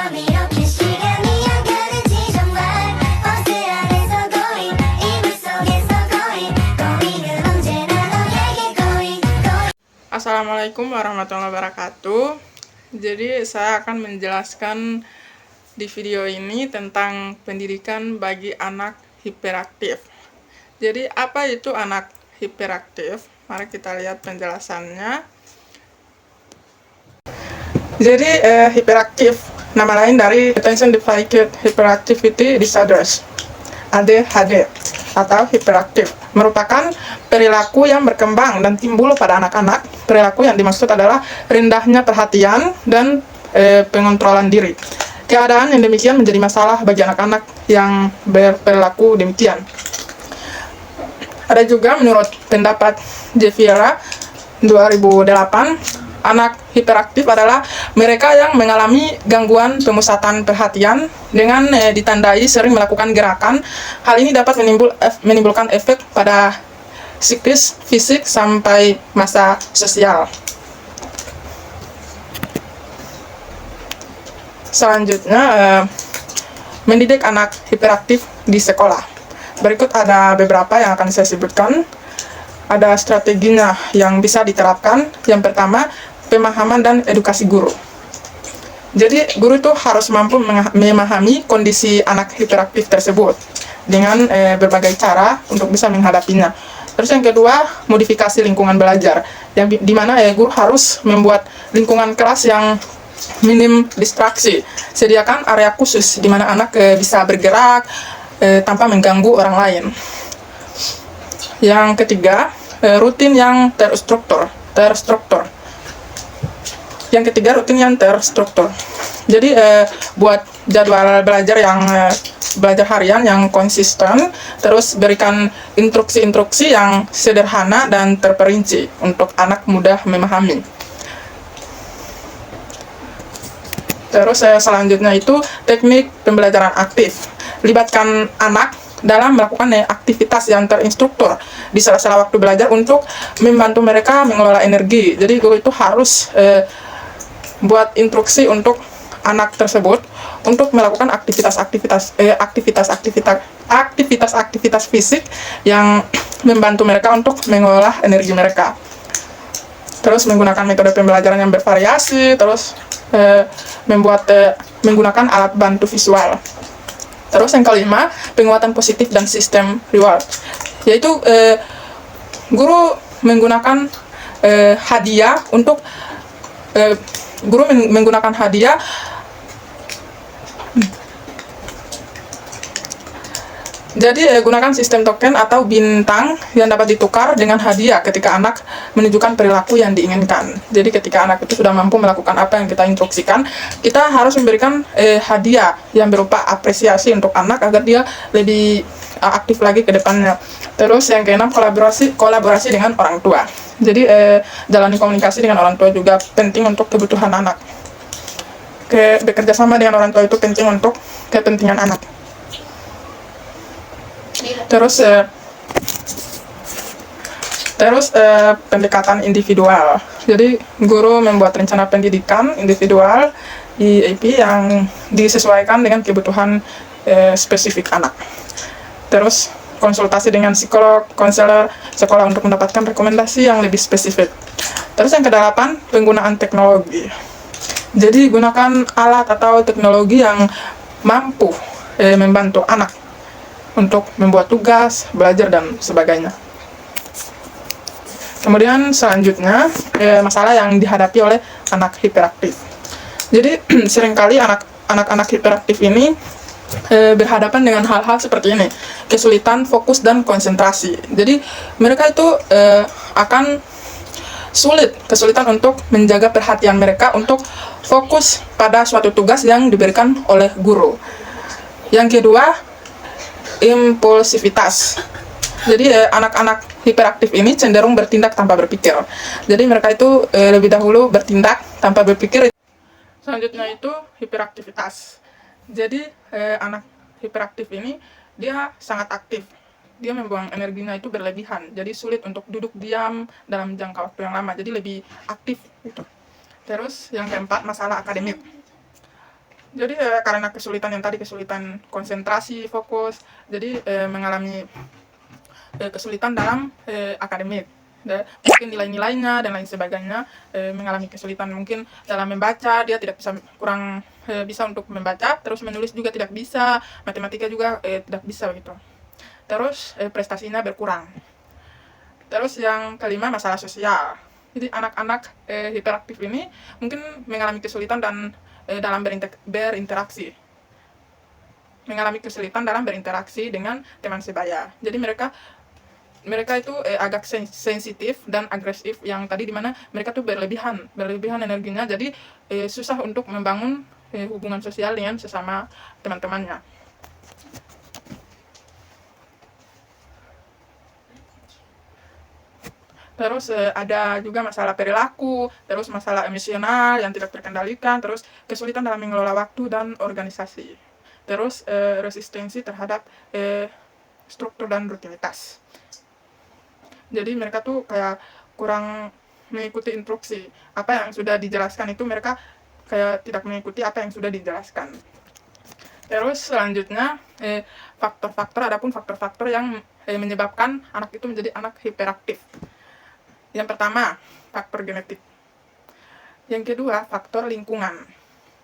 밤 이렇게 시간이 안 가는지 정말 버스 안에서 going 이불 속에서 going 은 언제나 너에게 going. Assalamualaikum warahmatullahi wabarakatuh. Jadi saya akan menjelaskan di video ini tentang pendidikan bagi anak hiperaktif. Jadi apa itu anak hiperaktif? Mari kita lihat penjelasannya. Jadi hiperaktif nama lain dari Attention Deficit Hyperactivity Disorders ADHD atau hiperaktif merupakan perilaku yang berkembang dan timbul pada anak-anak. Perilaku yang dimaksud adalah rendahnya perhatian dan pengontrolan diri. Keadaan yang demikian menjadi masalah bagi anak-anak yang berperilaku demikian. Ada juga menurut pendapat Jevira 2008, anak hiperaktif adalah mereka yang mengalami gangguan pemusatan perhatian dengan ditandai sering melakukan gerakan. Hal ini dapat menimbulkan efek pada psikis, fisik, sampai masa sosial. Selanjutnya, mendidik anak hiperaktif di sekolah. Berikut ada beberapa yang akan saya sebutkan. Ada strateginya yang bisa diterapkan. Yang pertama, pemahaman dan edukasi guru. Jadi guru itu harus mampu memahami kondisi anak hiperaktif tersebut dengan berbagai cara untuk bisa menghadapinya. Terus yang kedua, modifikasi lingkungan belajar, yang dimana guru harus membuat lingkungan kelas yang minim distraksi. Sediakan area khusus di mana anak bisa bergerak tanpa mengganggu orang lain. Yang ketiga, rutin yang terstruktur. Yang ketiga, rutin yang terstruktur. Jadi buat jadwal belajar yang belajar harian yang konsisten, terus berikan instruksi-instruksi yang sederhana dan terperinci untuk anak mudah memahami. Terus selanjutnya itu teknik pembelajaran aktif. Libatkan anak dalam melakukan aktivitas yang terinstruktur di sela-sela waktu belajar untuk membantu mereka mengelola energi. Jadi guru itu harus buat instruksi untuk anak tersebut untuk melakukan aktivitas fisik yang membantu mereka untuk mengolah energi mereka. Terus menggunakan metode pembelajaran yang bervariasi, terus menggunakan alat bantu visual. Terus yang kelima, penguatan positif dan sistem reward, yaitu guru menggunakan hadiah untuk menggunakan hadiah Jadi gunakan sistem token atau bintang yang dapat ditukar dengan hadiah ketika anak menunjukkan perilaku yang diinginkan. Jadi ketika anak itu sudah mampu melakukan apa yang kita instruksikan, kita harus memberikan hadiah yang berupa apresiasi untuk anak agar dia lebih aktif lagi ke depannya. Terus yang keenam, kolaborasi dengan orang tua. Jadi jalani komunikasi dengan orang tua juga penting untuk kebutuhan anak. Bekerja sama dengan orang tua itu penting untuk kepentingan anak. Terus pendekatan individual. Jadi guru membuat rencana pendidikan individual IEP yang disesuaikan dengan kebutuhan spesifik anak. Terus konsultasi dengan psikolog, konselor sekolah untuk mendapatkan rekomendasi yang lebih spesifik. Terus yang kedelapan, penggunaan teknologi. Jadi gunakan alat atau teknologi yang mampu membantu anak untuk membuat tugas, belajar, dan sebagainya. Kemudian selanjutnya, masalah yang dihadapi oleh anak hiperaktif. Jadi seringkali anak-anak hiperaktif ini berhadapan dengan hal-hal seperti ini, kesulitan fokus dan konsentrasi. Jadi mereka itu akan kesulitan untuk menjaga perhatian mereka untuk fokus pada suatu tugas yang diberikan oleh guru. Yang kedua, impulsivitas. Jadi anak-anak hiperaktif ini cenderung bertindak tanpa berpikir. Jadi mereka itu lebih dahulu bertindak tanpa berpikir. Selanjutnya itu hiperaktivitas. Jadi anak hiperaktif ini dia sangat aktif. Dia membuang energinya itu berlebihan. Jadi sulit untuk duduk diam dalam jangka waktu yang lama. Jadi lebih aktif gitu. Terus yang keempat, masalah akademik. Jadi karena kesulitan yang tadi, kesulitan konsentrasi, fokus, jadi mengalami kesulitan dalam akademik. Mungkin nilai-nilainya dan lain sebagainya, mengalami kesulitan mungkin dalam membaca, dia tidak bisa, kurang bisa untuk membaca, terus menulis juga tidak bisa, matematika juga tidak bisa begitu. Terus prestasinya berkurang. Terus yang kelima, masalah sosial. Jadi anak-anak hiperaktif ini mungkin mengalami kesulitan dan dalam berinteraksi, mengalami kesulitan dalam berinteraksi dengan teman sebaya. Jadi mereka itu agak sensitif dan agresif, yang tadi dimana mereka tuh berlebihan energinya, jadi susah untuk membangun hubungan sosial dengan sesama teman-temannya. Terus ada juga masalah perilaku, terus masalah emosional yang tidak terkendalikan, terus kesulitan dalam mengelola waktu dan organisasi, terus resistensi terhadap struktur dan rutinitas. Jadi mereka tuh kayak kurang mengikuti instruksi, apa yang sudah dijelaskan itu mereka kayak tidak mengikuti apa yang sudah dijelaskan. Terus selanjutnya adapun faktor-faktor yang menyebabkan anak itu menjadi anak hiperaktif. Yang pertama, faktor genetik. Yang kedua, faktor lingkungan.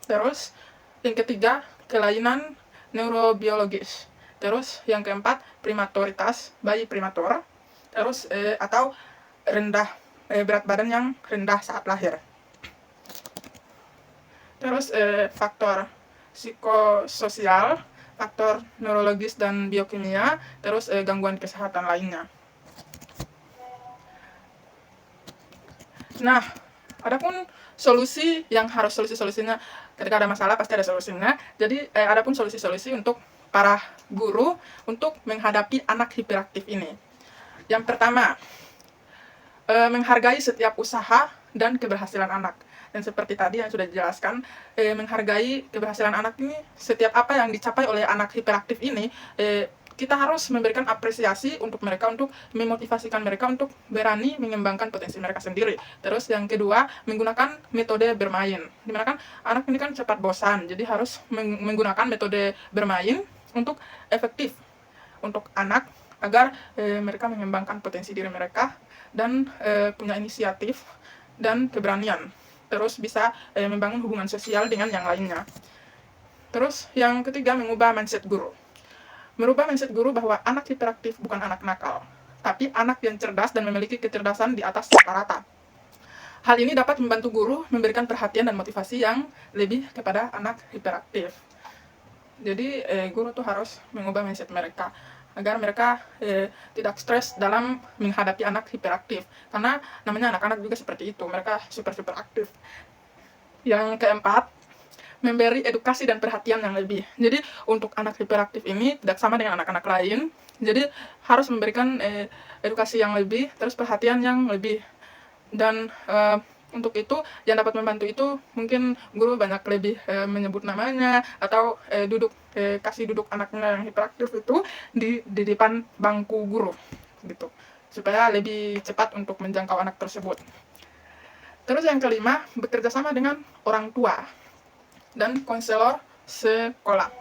Terus yang ketiga, kelainan neurobiologis. Terus yang keempat, prematoritas, bayi prematur. Terus atau rendah berat badan yang rendah saat lahir. Terus faktor psikososial, faktor neurologis dan biokimia, terus gangguan kesehatan lainnya. Nah, adapun solusi yang harus solusinya ketika ada masalah pasti ada solusinya. Jadi adapun solusi-solusi untuk para guru untuk menghadapi anak hiperaktif ini. Yang pertama, menghargai setiap usaha dan keberhasilan anak. Dan seperti tadi yang sudah dijelaskan, menghargai keberhasilan anak ini, setiap apa yang dicapai oleh anak hiperaktif ini, kita harus memberikan apresiasi untuk mereka, untuk memotivasikan mereka untuk berani mengembangkan potensi mereka sendiri. Terus yang kedua, menggunakan metode bermain. Dimana kan anak ini kan cepat bosan, jadi harus menggunakan metode bermain untuk efektif untuk anak, agar mereka mengembangkan potensi diri mereka dan punya inisiatif dan keberanian. Terus bisa membangun hubungan sosial dengan yang lainnya. Terus yang ketiga, mengubah mindset guru. Merubah mindset guru bahwa anak hiperaktif bukan anak nakal, tapi anak yang cerdas dan memiliki kecerdasan di atas rata-rata. Hal ini dapat membantu guru memberikan perhatian dan motivasi yang lebih kepada anak hiperaktif. Jadi guru tuh harus mengubah mindset mereka, agar mereka tidak stres dalam menghadapi anak hiperaktif. Karena namanya anak-anak juga seperti itu, mereka super aktif. Yang keempat, memberi edukasi dan perhatian yang lebih. Jadi untuk anak hiperaktif ini tidak sama dengan anak-anak lain. Jadi harus memberikan edukasi yang lebih, terus perhatian yang lebih. Dan untuk itu yang dapat membantu itu mungkin guru banyak lebih menyebut namanya, atau kasih duduk anaknya yang hiperaktif itu di depan bangku guru gitu, supaya lebih cepat untuk menjangkau anak tersebut. Terus yang kelima, bekerja sama dengan orang tua dan konselor sekolah.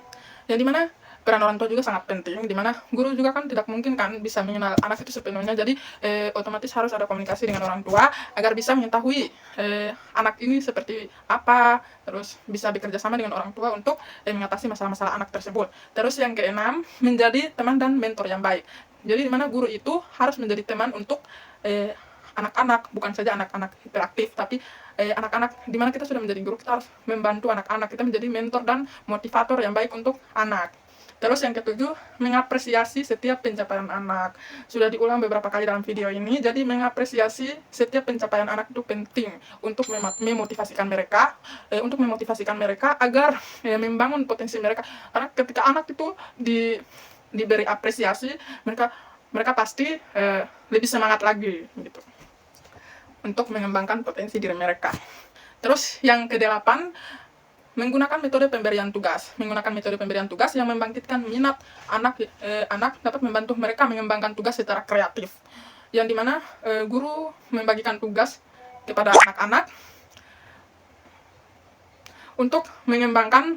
Yang dimana peran orang tua juga sangat penting, dimana guru juga kan tidak mungkin kan bisa mengenal anak itu sepenuhnya, jadi otomatis harus ada komunikasi dengan orang tua agar bisa mengetahui anak ini seperti apa, terus bisa bekerja sama dengan orang tua untuk mengatasi masalah-masalah anak tersebut. Terus yang keenam, menjadi teman dan mentor yang baik. Jadi dimana guru itu harus menjadi teman untuk anak-anak, bukan saja anak-anak hiperaktif, tapi anak-anak, dimana kita sudah menjadi guru, kita harus membantu anak-anak, kita menjadi mentor dan motivator yang baik untuk anak. Terus yang ketujuh, mengapresiasi setiap pencapaian anak. Sudah diulang beberapa kali dalam video ini, jadi mengapresiasi setiap pencapaian anak itu penting untuk memotivasikan mereka, agar membangun potensi mereka. Karena ketika anak itu diberi apresiasi, mereka pasti lebih semangat lagi gitu, untuk mengembangkan potensi diri mereka. Terus yang kedelapan, menggunakan metode pemberian tugas. Menggunakan metode pemberian tugas yang membangkitkan minat anak dapat membantu mereka mengembangkan tugas secara kreatif. Yang dimana guru membagikan tugas kepada anak-anak untuk mengembangkan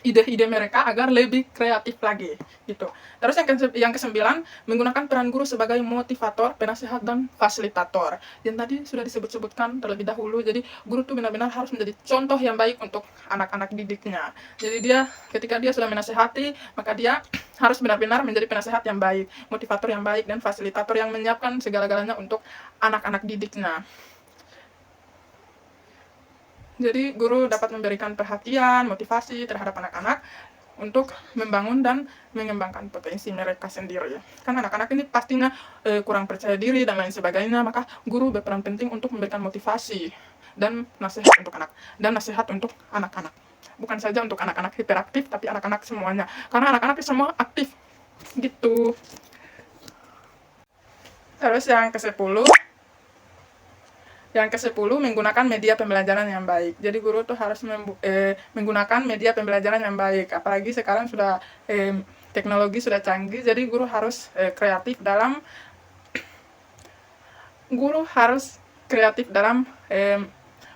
ide-ide mereka agar lebih kreatif lagi gitu. Terus yang kesembilan, menggunakan peran guru sebagai motivator, penasehat, dan fasilitator. Yang tadi sudah disebut-sebutkan terlebih dahulu. Jadi guru tuh benar-benar harus menjadi contoh yang baik untuk anak-anak didiknya. Jadi dia ketika dia sudah menasehati, maka dia harus benar-benar menjadi penasehat yang baik, motivator yang baik, dan fasilitator yang menyiapkan segala-galanya untuk anak-anak didiknya. Jadi guru dapat memberikan perhatian, motivasi terhadap anak-anak untuk membangun dan mengembangkan potensi mereka sendiri. Kan anak-anak ini pastinya kurang percaya diri dan lain sebagainya, maka guru berperan penting untuk memberikan motivasi dan nasihat untuk anak-anak. Bukan saja untuk anak-anak hiperaktif, tapi anak-anak semuanya. Karena anak-anak semua aktif gitu. Terus yang ke-10, menggunakan media pembelajaran yang baik. Jadi guru tuh harus menggunakan media pembelajaran yang baik. Apalagi sekarang sudah teknologi sudah canggih, jadi guru harus kreatif dalam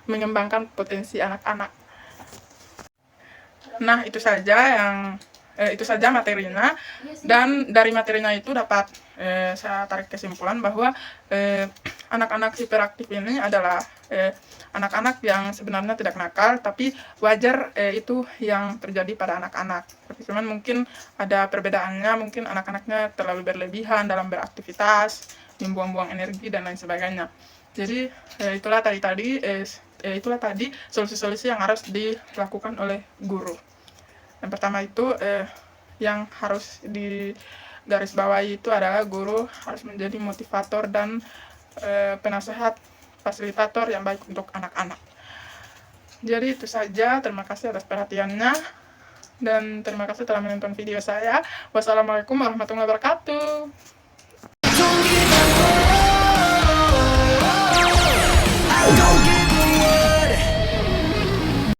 mengembangkan potensi anak-anak. Nah, itu saja materinya, dan dari materinya itu dapat saya tarik kesimpulan bahwa anak-anak hiperaktif ini adalah anak-anak yang sebenarnya tidak nakal, tapi wajar itu yang terjadi pada anak-anak. Cuman mungkin ada perbedaannya, mungkin anak-anaknya terlalu berlebihan dalam beraktivitas, membuang-buang energi dan lain sebagainya. Jadi itulah tadi solusi-solusi yang harus dilakukan oleh guru. Yang pertama itu yang harus digarisbawahi itu adalah guru harus menjadi motivator dan penasehat, fasilitator yang baik untuk anak-anak. Jadi itu saja, terima kasih atas perhatiannya dan terima kasih telah menonton video saya. Wassalamualaikum warahmatullahi wabarakatuh. Don't give